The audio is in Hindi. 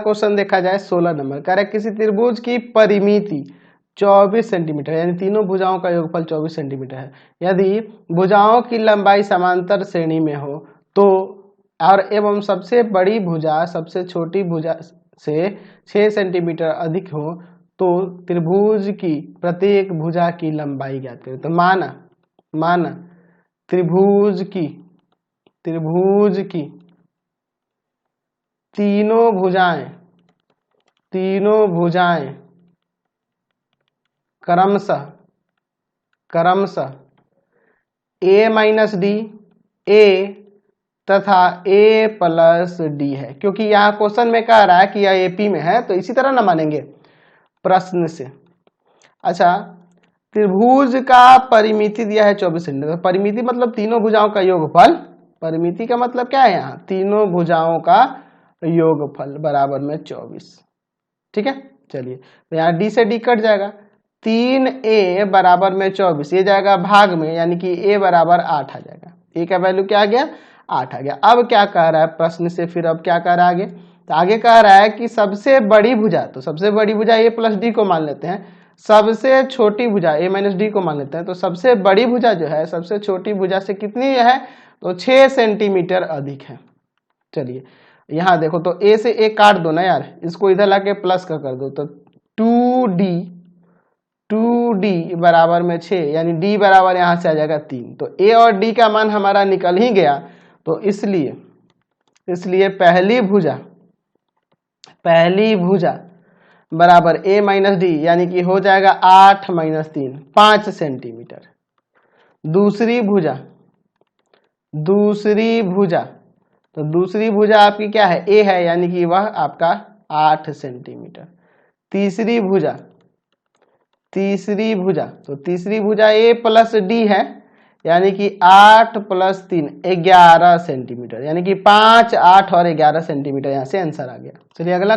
क्वेश्चन देखा जाए 16 नंबर, कह रहा है किसी त्रिभुज की परिमिति 24 सेंटीमीटर, यानी तीनों भुजाओं का योगफल 24 सेंटीमीटर है। यदि भुजाओं की लंबाई समांतर श्रेणी में हो तो और एवं सबसे बड़ी भुजा सबसे छोटी भुजा से 6 सेंटीमीटर अधिक हो तो त्रिभुज की प्रत्येक भुजा की लंबाई ज्ञात करें। तो माना त्रिभुज की तीनों भुजाएं क्रमशः a माइनस डी, a तथा a प्लस डी है। क्योंकि यहाँ क्वेश्चन में कह रहा है कि यह AP में है तो इसी तरह ना मानेंगे प्रश्न से। अच्छा, त्रिभुज का परिमिति दिया है 24 सेंटीमीटर। परिमिति मतलब तीनों भुजाओं का योगफल। परिमिति का मतलब क्या है, यहाँ तीनों भुजाओं का योगफल बराबर में 24। ठीक है, चलिए तो यहाँ d से d कट जाएगा, 3a बराबर में 24, ये जाएगा भाग में, यानी कि a बराबर 8 आ जाएगा। a का वैल्यू क्या आ गया, 8 आ गया। अब क्या कह रहा है प्रश्न से, फिर अब क्या कह रहा है आगे, तो आगे कह रहा है कि सबसे बड़ी भुजा, तो सबसे बड़ी भुजा a प्लस डी को मान लेते हैं, सबसे छोटी भुजा a माइनस डी को मान लेते हैं। तो सबसे बड़ी भुजा जो है सबसे छोटी भुजा से कितनी है, तो 6 सेंटीमीटर अधिक है। चलिए यहाँ देखो, तो a से a काट दो ना यार, इसको इधर लाके प्लस का कर दो, तो 2d बराबर में 6, यानी d बराबर यहाँ से आ जाएगा 3। तो a और d का मान हमारा निकल ही गया, तो इसलिए पहली भुजा बराबर a माइनस डी, यानी कि हो जाएगा 8 माइनस 3 5 सेंटीमीटर। दूसरी भुजा आपकी क्या है, a है, यानी कि वह आपका 8 सेंटीमीटर। तीसरी भुजा a प्लस डी है, यानी कि 8 प्लस 3 11 सेंटीमीटर, यानी कि 5, 8 और 11 सेंटीमीटर। यहाँ से आंसर आ गया। चलिए अगला